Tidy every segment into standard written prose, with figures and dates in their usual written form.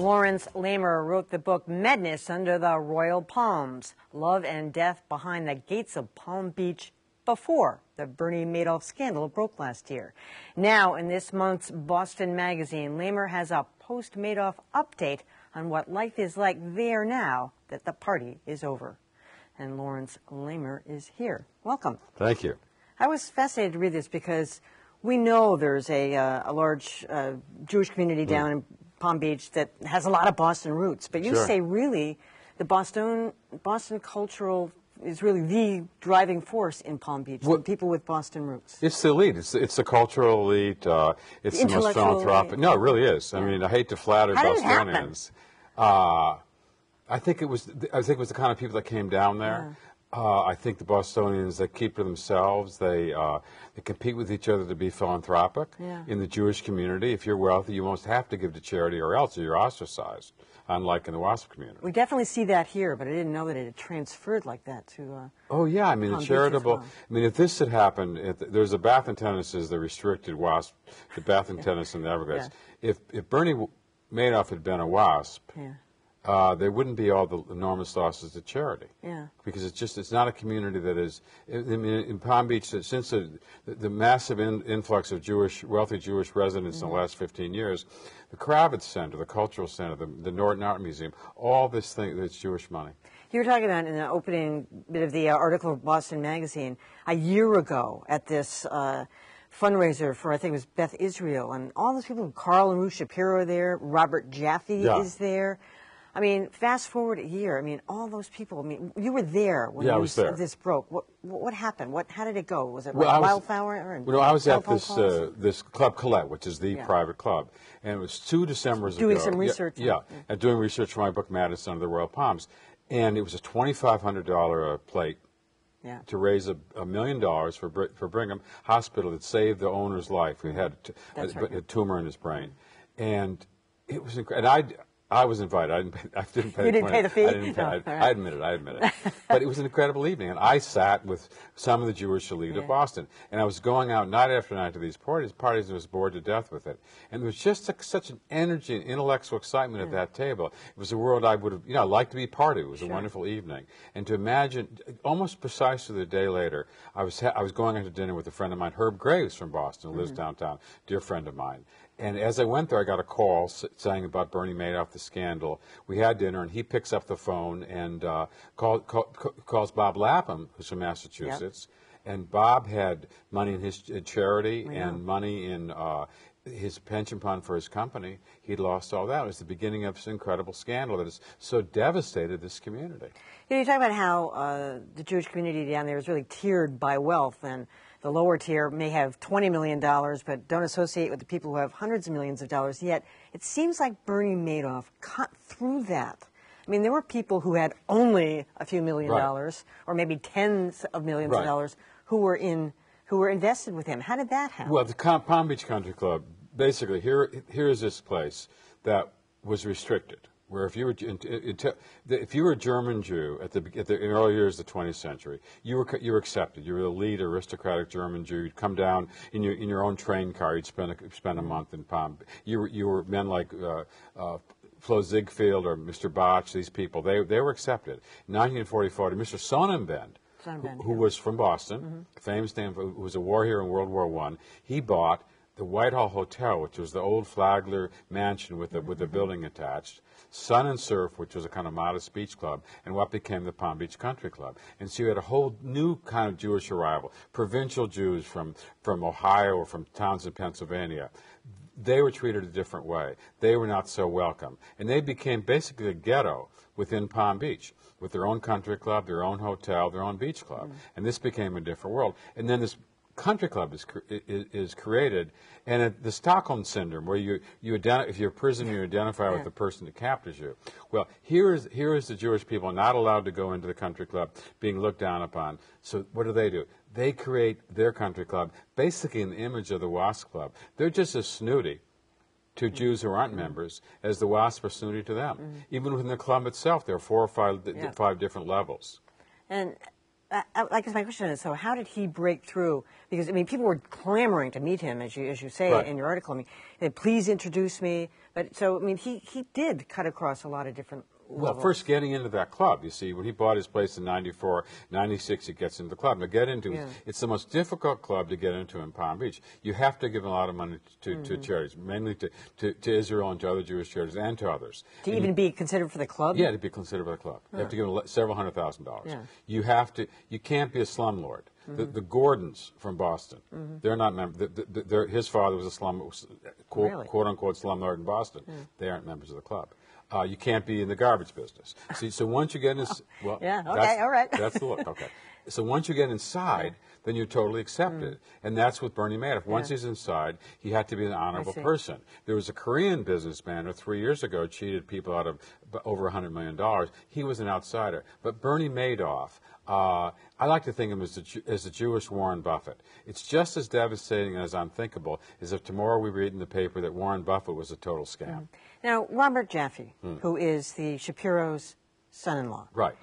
Laurence Leamer wrote the book Madness Under the Royal Palms, Love and Death Behind the Gates of Palm Beach before the Bernie Madoff scandal broke last year. Now, in this month's Boston Magazine, Leamer has a post-Madoff update on what life is like there now that the party is over. And Laurence Leamer is here. Welcome. Thank you. I was fascinated to read this because we know there's a large Jewish community down in Palm Beach that has a lot of Boston roots. But you say really the Boston cultural is really the driving force in Palm Beach, the people with Boston roots. It's the elite. It's the cultural elite. It's the most philanthropic. Elite. No, it really is. I mean, I hate to flatter Bostonians. I think it was the kind of people that came down there. I think the Bostonians, they keep to themselves. They compete with each other to be philanthropic. In the Jewish community, if you're wealthy, you most have to give to charity or else you're ostracized, unlike in the WASP community. We definitely see that here, but I didn't know that it had transferred like that to oh, yeah. I mean, the charitable... I mean, if this had happened, there's a Bath and Tennis is the restricted WASP, the Bath and Tennis in the Everglades. If Bernie Madoff had been a WASP... there wouldn't be all the enormous losses to charity. Because it's not a community that is, in Palm Beach, since the massive influx of wealthy Jewish residents in the last 15 years, the Kravitz Center, the Cultural Center, the Norton Art Museum, all this thing, that's Jewish money. You were talking about in the opening bit of the article of Boston Magazine, a year ago at this fundraiser for, I think it was Beth Israel, and all those people, Carl and Ruth Shapiro are there, Robert Jaffe is there. I mean, fast forward a year. I mean, all those people. I mean, you were there when this broke. What happened? How did it go? Was it wildfire? Well, I was at this club Colette, which is the private club, and it was 2 Decembers ago. Doing some research. And doing research for my book Madness Under the Royal Palms, and it was a $2,500 plate to raise $1 million for Brigham Hospital that saved the owner's life. He had a tumor in his brain, and it was incredible. I was invited. I didn't pay. You didn't pay the fee? I admit it. But it was an incredible evening, and I sat with some of the Jewish elite of Boston, and I was going out night after night to these parties, and I was bored to death with it. And there was just such an energy and intellectual excitement at that table. It was a world I would have, liked to be part of. It was a wonderful evening, and to imagine, almost precisely the day later, I was going out to dinner with a friend of mine, Herb Graves from Boston, who lives downtown, dear friend of mine. And as I went there, I got a call saying about Bernie Madoff, the scandal. We had dinner, and he picks up the phone and calls Bob Lapham, who's from Massachusetts. And Bob had money in his charity and money in his pension fund for his company. He'd lost all that. It was the beginning of this incredible scandal that has so devastated this community. You talk about how the Jewish community down there is really tiered by wealth, and the lower tier may have $20 million, but don't associate with the people who have hundreds of millions of dollars. Yet it seems like Bernie Madoff cut through that. I mean, there were people who had only a few $1 million, or maybe tens of millions of dollars, who were invested with him. How did that happen? Well, the Palm Beach Country Club, basically, here is this place that was restricted, where if you were a German Jew in the early years of the 20th century, you were accepted. You were the lead aristocratic German Jew. You'd come down in your own train car. You'd spend a month in Palm. You were men like Flo Ziegfeld or Mr. Botch. These people, they were accepted. In 1944, Mr. Sonnenbend, who was from Boston, famous name, who was a war hero in World War I, he bought the Whitehall Hotel, which was the old Flagler mansion with the building attached, Sun and Surf, which was a kind of modest beach club, and what became the Palm Beach Country Club. And so you had a whole new kind of Jewish arrival, provincial Jews from Ohio or from towns in Pennsylvania. They were treated a different way. They were not so welcome. And they became basically a ghetto within Palm Beach, with their own country club, their own hotel, their own beach club. And this became a different world. And then this country club is created, and the Stockholm syndrome, where if you're a prisoner, you identify with the person that captures you. Well, here is the Jewish people not allowed to go into the country club, being looked down upon. So what do? They create their country club basically in the image of the WASP club. They're just as snooty to Jews who aren't members as the WASP are snooty to them. Even within the club itself, there are 4 or 5 different levels. And I guess my question is, so how did he break through? Because, I mean, people were clamoring to meet him, as you say Right. in your article. I mean, they, please introduce me. But so, I mean, he did cut across a lot of different Well, levels. first getting into that club, you see, when he bought his place in 94, 96, he gets into the club. Now, get into it. It's the most difficult club to get into in Palm Beach. You have to give a lot of money to charities, mainly to Israel and to other Jewish charities and to others. To even be considered for the club? Yeah, to be considered by the club. You have to give several $100,000. Yeah. You can't be a slumlord. The Gordons from Boston, they're not members. His father was a quote unquote slumlord in Boston. They aren't members of the club. You can't be in the garbage business. See, so once you get in, well, yeah, okay, all right. That's the look. Okay, so once you get inside, then you're totally accepted, and that's with Bernie Madoff. Once he's inside, he had to be an honorable person. There was a Korean businessman who 3 years ago cheated people out of over $100 million. He was an outsider, but Bernie Madoff. I like to think of him as the Jewish Warren Buffett. It's just as devastating and as unthinkable as if tomorrow we read in the paper that Warren Buffett was a total scam. Now, Robert Jaffe, who is the Shapiro's son-in-law. Right.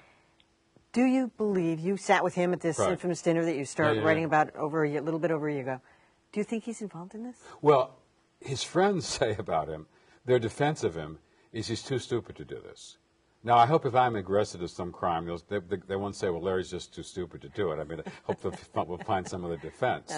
Do you believe, you sat with him at this infamous dinner that you started writing about a little bit over a year ago. Do you think he's involved in this? Well, his friends say about him, their defense of him is he's too stupid to do this. Now, I hope if I'm aggressive to some crime, they won't say, well, Larry's just too stupid to do it. I mean, I hope we'll find some of the defense.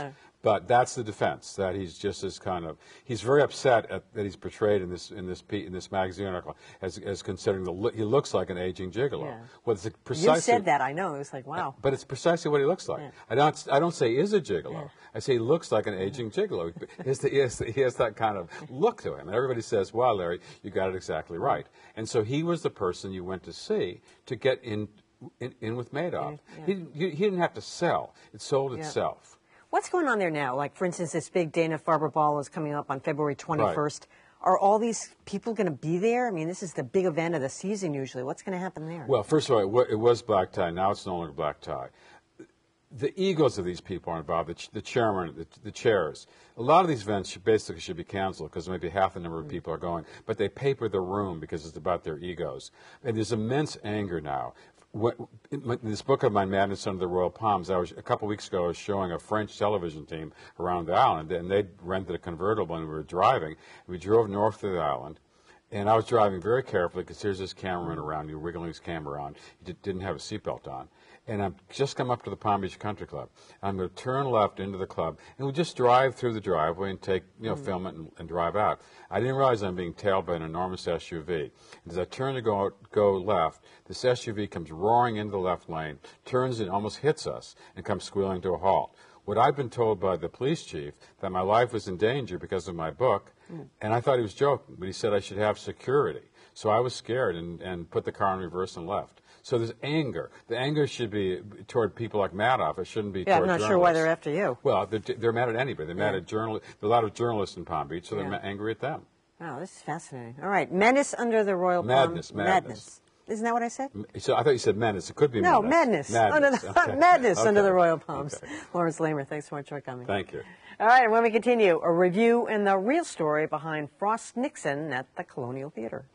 But that's the defense, that he's just this kind of, he's very upset that he's portrayed in this magazine article as considering he looks like an aging gigolo. Yeah. Well, it's precisely, you said that, I know. It was like, wow. But it's precisely what he looks like. Yeah. I don't say is a gigolo. I say he looks like an aging gigolo. He has that kind of look to him. And everybody says, wow, Larry, you got it exactly right. And so he was the person you went to see to get in with Madoff. He didn't have to sell. It sold itself. What's going on there now? Like, for instance, this big Dana-Farber ball is coming up on February 21st. Right. Are all these people going to be there? I mean, this is the big event of the season usually. What's going to happen there? Well, first of all, it was black tie. Now it's no longer black tie. The egos of these people are involved, the chairman, the chairs. A lot of these events basically should be canceled because maybe half the number of people are going. But they paper the room because it's about their egos. And there's immense anger now. In this book of mine, Madness Under the Royal Palms, a couple weeks ago, I was showing a French television team around the island, and they'd rented a convertible, and we were driving. We drove north of the island, and I was driving very carefully because here's this cameraman around, you wiggling his camera around. He didn't have a seatbelt on. And I've just come up to the Palm Beach Country Club. I'm going to turn left into the club, and we just drive through the driveway and take, film it and drive out. I didn't realize I'm being tailed by an enormous SUV. And as I turn to go left, this SUV comes roaring into the left lane, turns and almost hits us, and comes squealing to a halt. What I'd been told by the police chief, that my life was in danger because of my book, and I thought he was joking, but he said I should have security. So I was scared and put the car in reverse and left. So there's anger. The anger should be toward people like Madoff. It shouldn't be toward journalists. I'm not sure why they're after you. Well, they're mad at anybody. They're mad at journalists. There are a lot of journalists in Palm Beach, so they're angry at them. Wow, this is fascinating. All right, Menace Under the Royal Palms. Madness. Isn't that what I said? So I thought you said menace. It could be no, madness. Madness. Madness Under the Royal Palms. Okay. Laurence Leamer, thanks so much for coming. Thank you. All right, and when we continue, a review and the real story behind Frost Nixon at the Colonial Theater.